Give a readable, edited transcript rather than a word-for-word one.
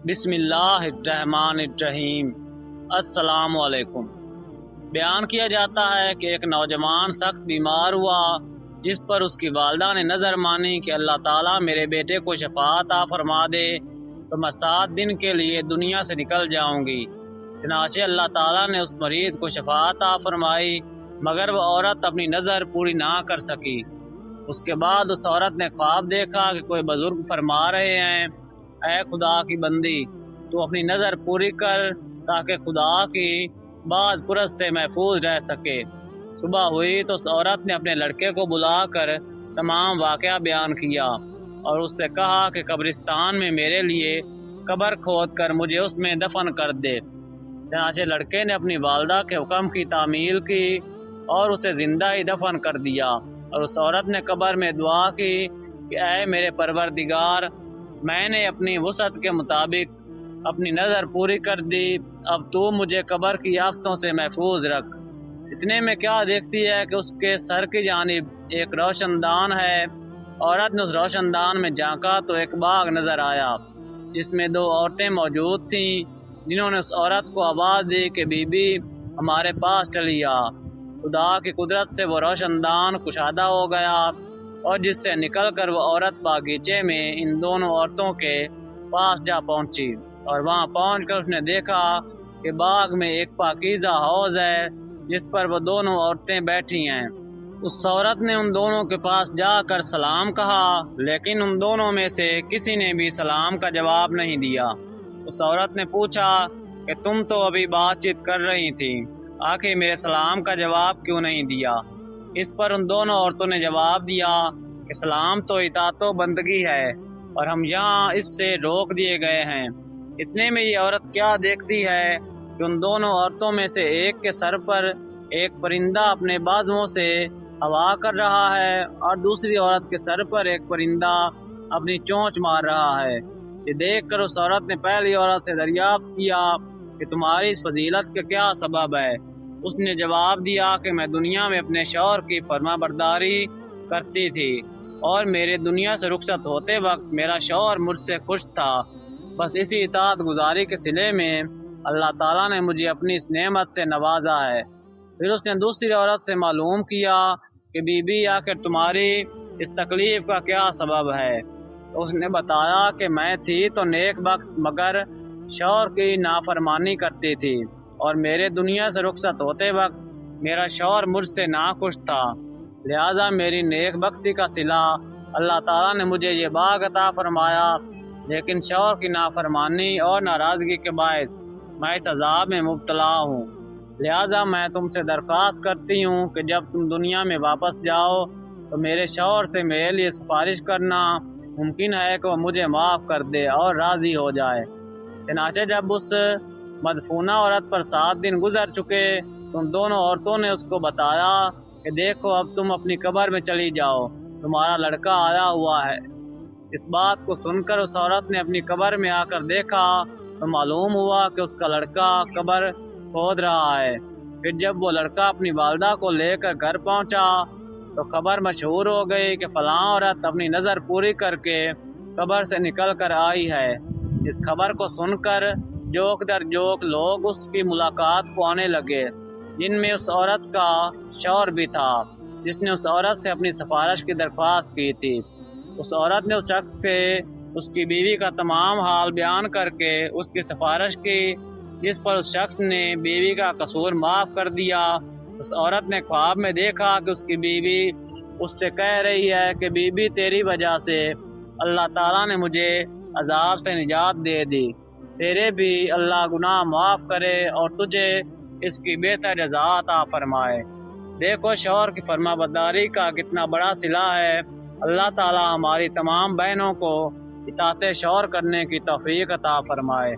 بسم اللہ الرحمن الرحیم۔ السلام علیکم۔ بیان کیا جاتا ہے کہ ایک نوجوان سخت بیمار ہوا، جس پر اس کی والدہ نے نظر مانی کہ اللہ تعالیٰ میرے بیٹے کو شفا عطا فرما دے تو میں 7 دن کے لیے دنیا سے نکل جاؤں گی۔ چنانچہ اللہ تعالیٰ نے اس مریض کو شفا عطا فرمائی، مگر وہ عورت اپنی نظر پوری نہ کر سکی۔ اس کے بعد اس عورت نے خواب دیکھا کہ کوئی بزرگ فرما رہے ہیں، اے خدا کی بندی، تو اپنی نظر پوری کر تاکہ خدا کی بعض پرس سے محفوظ رہ سکے۔ صبح ہوئی تو اس عورت نے اپنے لڑکے کو بلا کر تمام واقعہ بیان کیا اور اس سے کہا کہ قبرستان میں میرے لیے قبر کھود کر مجھے اس میں دفن کر دے۔ چنانچہ لڑکے نے اپنی والدہ کے حکم کی تعمیل کی اور اسے زندہ ہی دفن کر دیا، اور اس عورت نے قبر میں دعا کی کہ اے میرے پروردگار، میں نے اپنی وسعت کے مطابق اپنی نظر پوری کر دی، اب تو مجھے قبر کی آفتوں سے محفوظ رکھ۔ اتنے میں کیا دیکھتی ہے کہ اس کے سر کی جانب ایک روشن دان ہے۔ عورت نے اس روشن دان میں جھانکا تو ایک باغ نظر آیا، جس میں 2 عورتیں موجود تھیں، جنہوں نے اس عورت کو آواز دی کہ بی بی ہمارے پاس چلی آ۔ خدا کی قدرت سے وہ روشن دان کشادہ ہو گیا، اور جس سے نکل کر وہ عورت باغیچے میں ان دونوں عورتوں کے پاس جا پہنچی، اور وہاں پہنچ کر اس نے دیکھا کہ باغ میں ایک پاکیزہ حوض ہے جس پر وہ دونوں عورتیں بیٹھی ہیں۔ اس عورت نے ان دونوں کے پاس جا کر سلام کہا، لیکن ان دونوں میں سے کسی نے بھی سلام کا جواب نہیں دیا۔ اس عورت نے پوچھا کہ تم تو ابھی بات چیت کر رہی تھی، آخر میرے سلام کا جواب کیوں نہیں دیا؟ اس پر ان دونوں عورتوں نے جواب دیا کہ سلام تو اطاعت و بندگی ہے، اور ہم یہاں اس سے روک دیے گئے ہیں۔ اتنے میں یہ عورت کیا دیکھتی ہے کہ ان دونوں عورتوں میں سے ایک کے سر پر ایک پرندہ اپنے بازوؤں سے ہوا کر رہا ہے، اور دوسری عورت کے سر پر ایک پرندہ اپنی چونچ مار رہا ہے۔ یہ دیکھ کر اس عورت نے پہلی عورت سے دریافت کیا کہ تمہاری اس فضیلت کا کیا سبب ہے؟ اس نے جواب دیا کہ میں دنیا میں اپنے شوہر کی فرما برداری کرتی تھی، اور میرے دنیا سے رخصت ہوتے وقت میرا شوہر مجھ سے خوش تھا، بس اسی اطاعت گزاری کے صلے میں اللہ تعالیٰ نے مجھے اپنی اس نعمت سے نوازا ہے۔ پھر اس نے دوسری عورت سے معلوم کیا کہ بی بی آخر تمہاری اس تکلیف کا کیا سبب ہے؟ تو اس نے بتایا کہ میں تھی تو نیک بخت، مگر شوہر کی نافرمانی کرتی تھی، اور میرے دنیا سے رخصت ہوتے وقت میرا شوہر مجھ سے ناخوش تھا، لہذا میری نیک بختی کا صلہ اللہ تعالیٰ نے مجھے یہ باغ عطا فرمایا، لیکن شوہر کی نافرمانی اور ناراضگی کے باعث میں اس عذاب میں مبتلا ہوں۔ لہذا میں تم سے درخواست کرتی ہوں کہ جب تم دنیا میں واپس جاؤ تو میرے شوہر سے میرے لیے سفارش کرنا، ممکن ہے کہ وہ مجھے معاف کر دے اور راضی ہو جائے۔ چنانچہ جب اس مدفونہ عورت پر 7 دن گزر چکے تو ان دونوں عورتوں نے اس کو بتایا کہ دیکھو اب تم اپنی قبر میں چلی جاؤ، تمہارا لڑکا آیا ہوا ہے۔ اس بات کو سن کر اس عورت نے اپنی قبر میں آ کر دیکھا تو معلوم ہوا کہ اس کا لڑکا قبر کھود رہا ہے۔ پھر جب وہ لڑکا اپنی والدہ کو لے کر گھر پہنچا تو خبر مشہور ہو گئی کہ فلاں عورت اپنی نظر پوری کر کے قبر سے نکل کر آئی ہے۔ اس خبر کو سن کر جوک در جوک لوگ اس کی ملاقات کو آنے لگے، جن میں اس عورت کا شوہر بھی تھا، جس نے اس عورت سے اپنی سفارش کی درخواست کی تھی۔ اس عورت نے اس شخص سے اس کی بیوی کا تمام حال بیان کر کے اس کی سفارش کی، جس پر اس شخص نے بیوی کا قصور معاف کر دیا۔ اس عورت نے خواب میں دیکھا کہ اس کی بیوی اس سے کہہ رہی ہے کہ بی بی تیری وجہ سے اللہ تعالیٰ نے مجھے عذاب سے نجات دے دی، تیرے بھی اللہ گناہ معاف کرے اور تجھے اس کی بہتر جزا عطا فرمائے۔ دیکھو شوہر کی فرما برداری کا کتنا بڑا صلہ ہے۔ اللہ تعالیٰ ہماری تمام بہنوں کو اطاعت شوہر کرنے کی توفیق عطا فرمائے۔